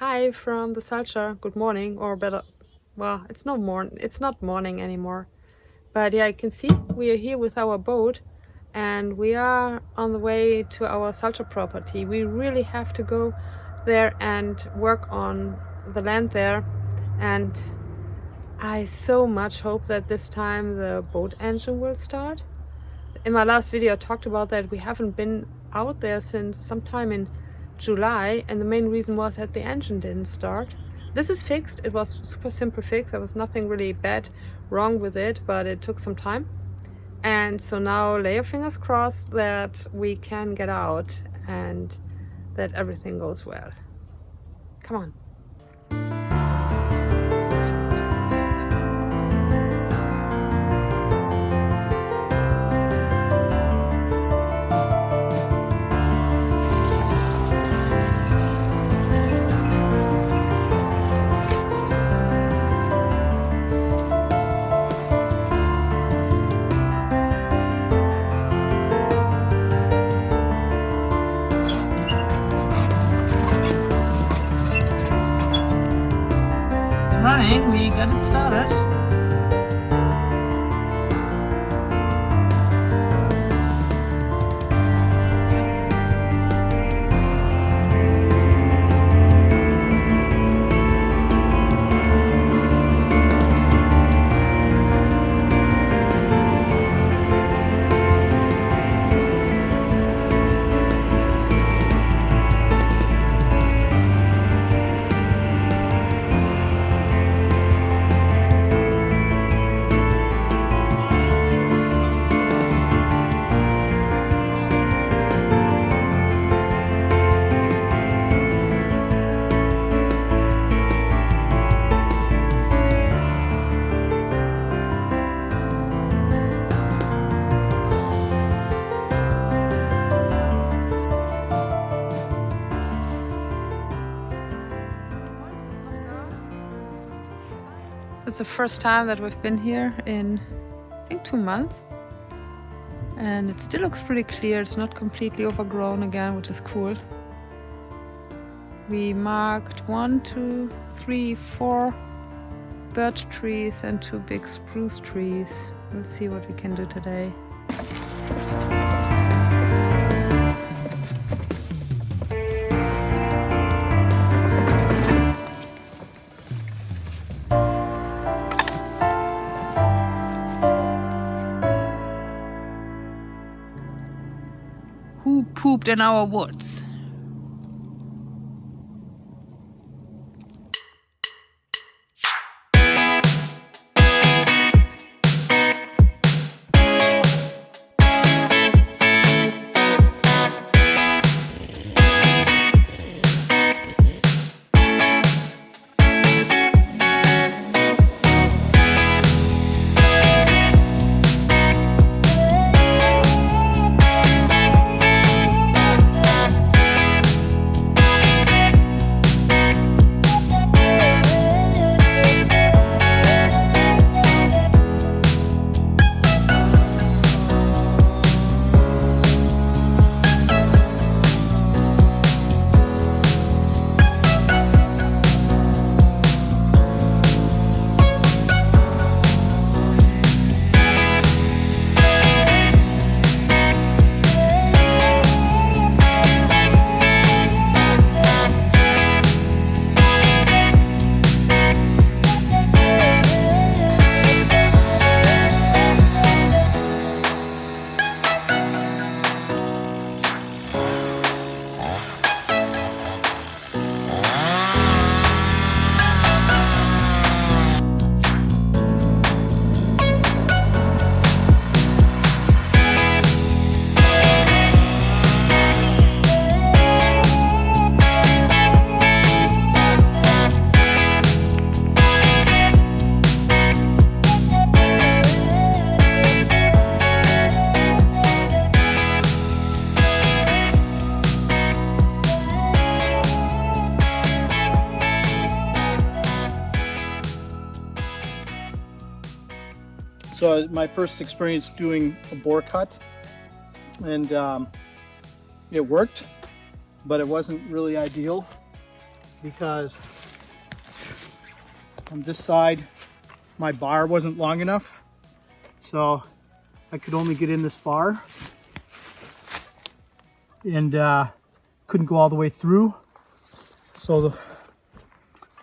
Hi from the Salcha. Good morning, or better, well, it's not morning anymore. But yeah, you can see we are here with our boat and we are on the way to our Salcha property. We really have to go there and work on the land there, and I so much hope that this time the boat engine will start. In my last video I talked about that we haven't been out there since sometime in July, and the main reason was that the engine didn't start. This is fixed. It was super simple fix. There was nothing really bad wrong with it, but it took some time. And so now lay your fingers crossed that we can get out and that everything goes well. Come on. Running, we got it started. It's the first time that we've been here in, I think, 2 months. And it still looks pretty clear. It's not completely overgrown again, which is cool. We marked 1, 2, 3, 4 birch trees and 2 big spruce trees. We'll see what we can do today. Who pooped in our woods? So my first experience doing a bore cut, and it worked, but it wasn't really ideal. because on this side my bar wasn't long enough, so I could only get in this bar and couldn't go all the way through. So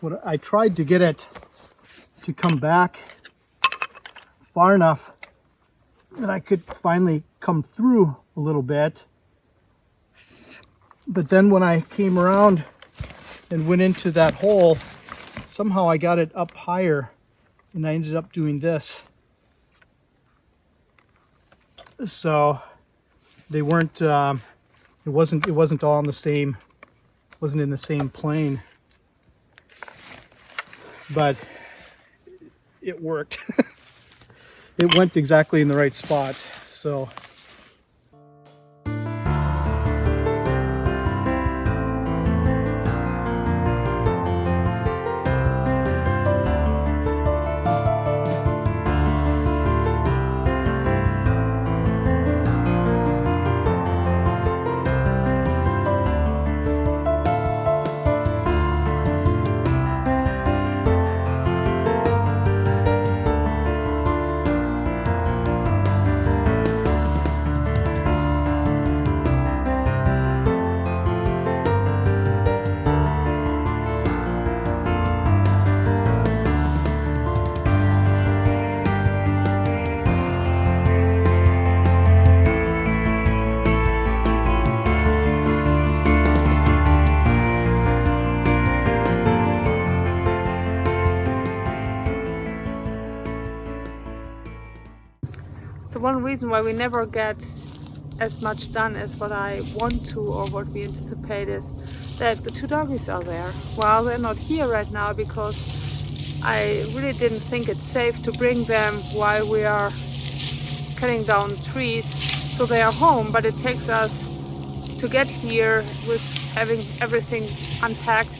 what I tried to get it to come back far enough that I could finally come through a little bit. But then when I came around and went into that hole, somehow I got it up higher and I ended up doing this. So they weren't, it wasn't all on the same, wasn't in the same plane, but it worked. It went exactly in the right spot. So So one reason why we never get as much done as what I want to or what we anticipate is that the two doggies are there. Well, they're not here right now because I really didn't think it's safe to bring them while we are cutting down trees. So they are home, but it takes us to get here with having everything unpacked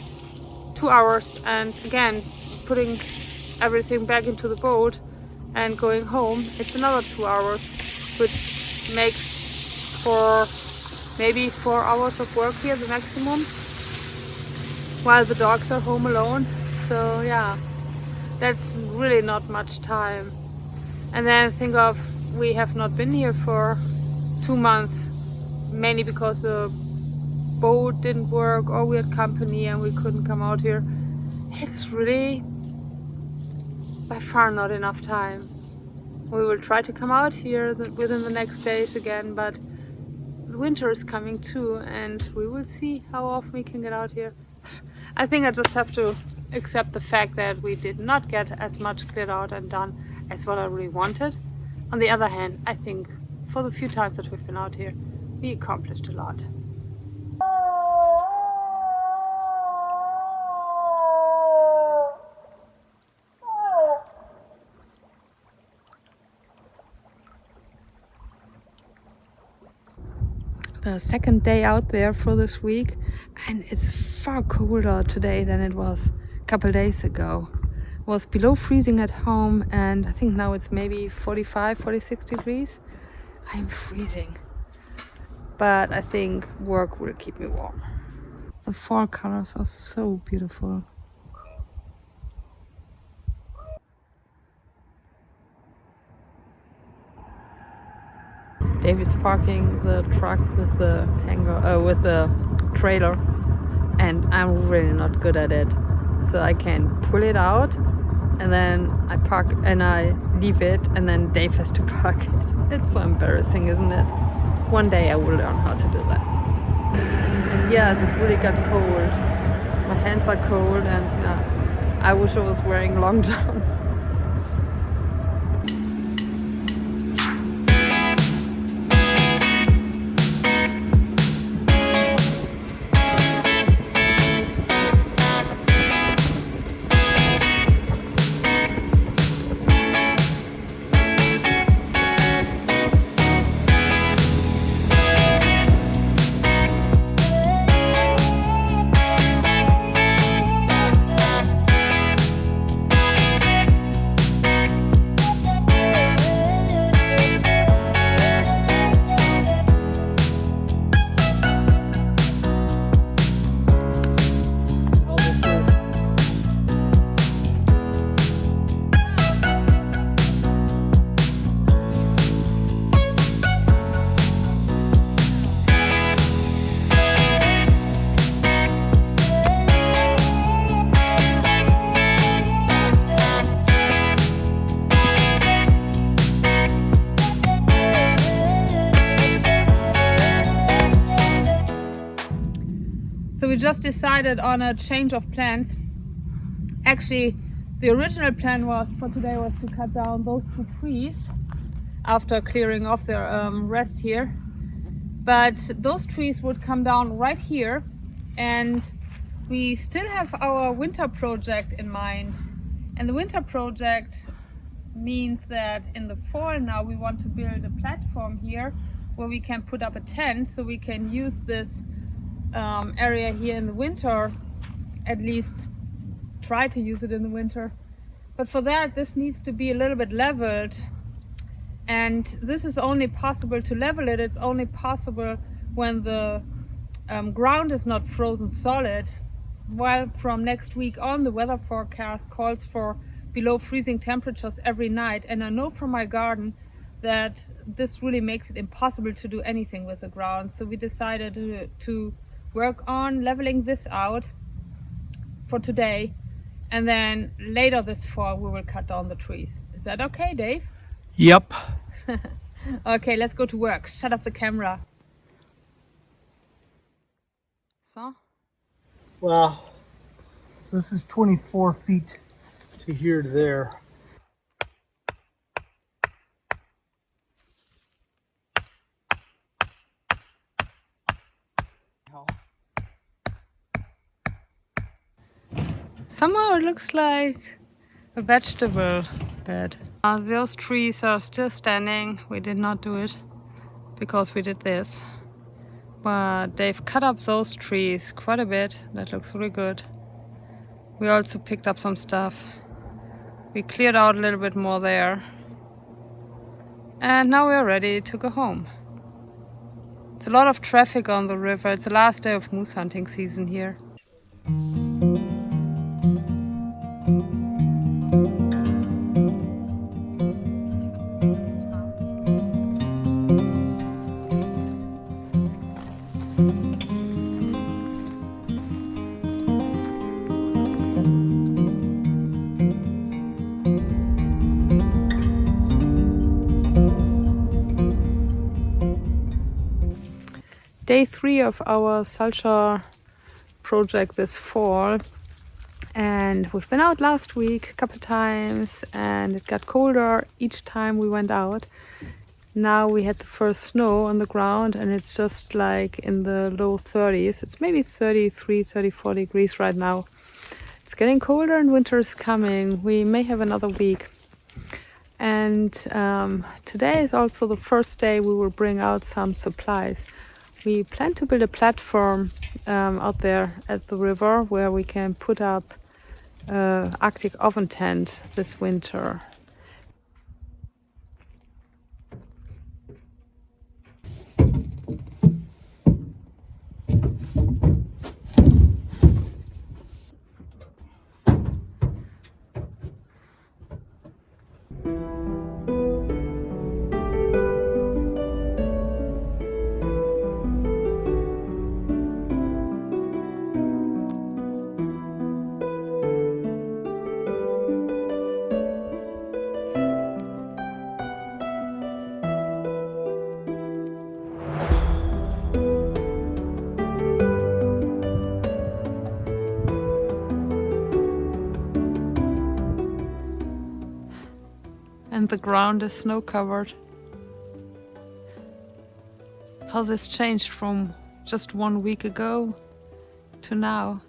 2 hours, and again putting everything back into the boat and going home, it's another 2 hours, which makes for maybe 4 hours of work here, the maximum, while the dogs are home alone. So yeah, that's really not much time. And then think of, we have not been here for 2 months, mainly because the boat didn't work or we had company and we couldn't come out here. It's really by far not enough time. We will try to come out here within the next days again, but the winter is coming too, and we will see how often we can get out here. I think I just have to accept the fact that we did not get as much cleared out and done as what I really wanted. On the other hand, I think for the few times that we've been out here, we accomplished a lot. The second day out there for this week, and it's far colder today than it was a couple days ago. It was below freezing at home, and I think now it's maybe 45, 46 degrees. I'm freezing, but I think work will keep me warm. The fall colors are so beautiful. Dave is parking the truck with the with the trailer, and I'm really not good at it. So I can pull it out, and then I park and I leave it, and then Dave has to park it. It's so embarrassing, isn't it? One day I will learn how to do that. And yeah, it really got cold. My hands are cold, and I wish I was wearing long johns. decided on a change of plans. Actually, the original plan was for today was to cut down those 2 trees after clearing off the rest here. But those trees would come down right here, and we still have our winter project in mind. And the winter project means that in the fall now we want to build a platform here where we can put up a tent, so we can use this area here in the winter, at least try to use it in the winter. But for that, this needs to be a little bit leveled, and this is only possible to level it. It's only possible when the ground is not frozen solid. While from next week on, the weather forecast calls for below freezing temperatures every night, and I know from my garden that this really makes it impossible to do anything with the ground. So we decided to work on leveling this out for today, and then later this fall we will cut down the trees. Is that okay, Dave? Yep. Okay, let's go to work. Shut off the camera. So? Wow. So this is 24 feet to here to there. Somehow it looks like a vegetable bed. Those trees are still standing. We did not do it because we did this. But they've cut up those trees quite a bit. That looks really good. We also picked up some stuff. We cleared out a little bit more there. And now we're ready to go home. It's a lot of traffic on the river. It's the last day of moose hunting season here. Day 3 of our Salcha project this fall, and we've been out last week a couple times, and it got colder each time we went out. Now we had the first snow on the ground, and it's just like in the low 30s. It's maybe 33, 34 degrees right now. It's getting colder and winter is coming. We may have another week. And today is also the first day we will bring out some supplies. We plan to build a platform out there at the river where we can put up an Arctic oven tent this winter. And the ground is snow covered. How this changed from just 1 week ago to now.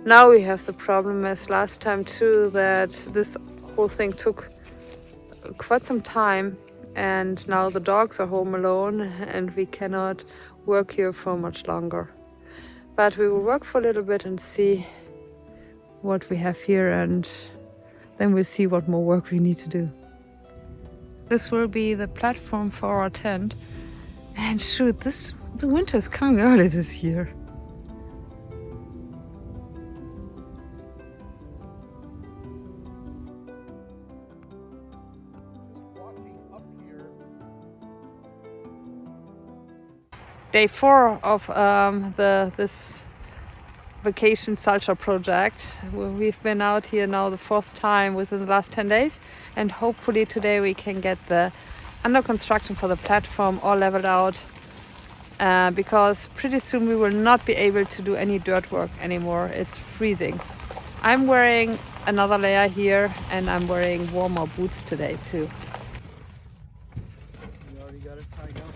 Now we have the problem as last time too, that this whole thing took quite some time, and now the dogs are home alone and we cannot work here for much longer. But we will work for a little bit and see what we have here, and then we'll see what more work we need to do. This will be the platform for our tent, and shoot, the winter is coming early this year. Day 4 of this vacation Salcha project. We've been out here now the 4th time within the last 10 days, and hopefully today we can get the under construction for the platform all leveled out, because pretty soon we will not be able to do any dirt work anymore. It's freezing. I'm wearing another layer here, and I'm wearing warmer boots today too. You already got it tied up.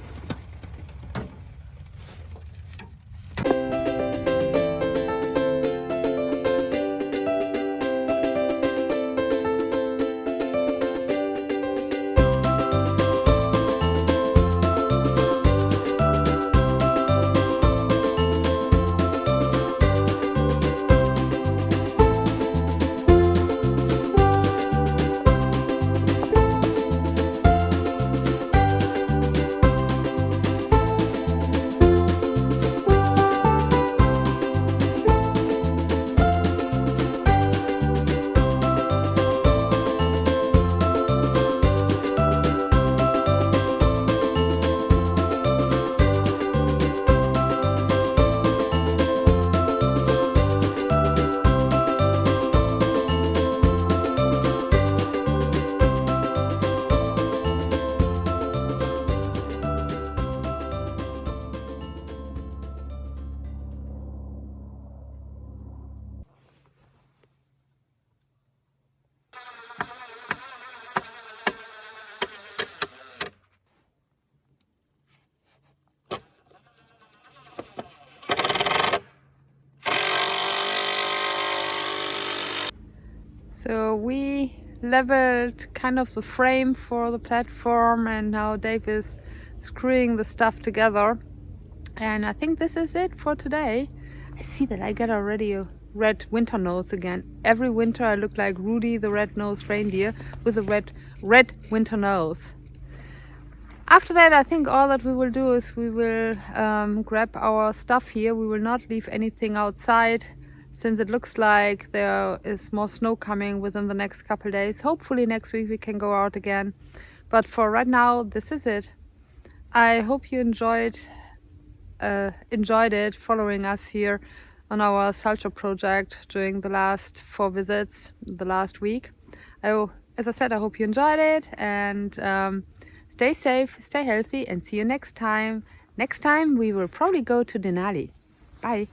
So we leveled kind of the frame for the platform, and now Dave is screwing the stuff together. And I think this is it for today. I see that I got already a red winter nose again. Every winter I look like Rudy the red-nosed reindeer with a red winter nose. After that, I think all that we will do is we will grab our stuff here. We will not leave anything outside, since it looks like there is more snow coming within the next couple days. Hopefully next week we can go out again. But for right now, this is it. I hope you enjoyed it following us here on our Salcha project during the last 4 visits the last week. As I said, I hope you enjoyed it, and stay safe, stay healthy, and see you next time. Next time we will probably go to Denali. Bye.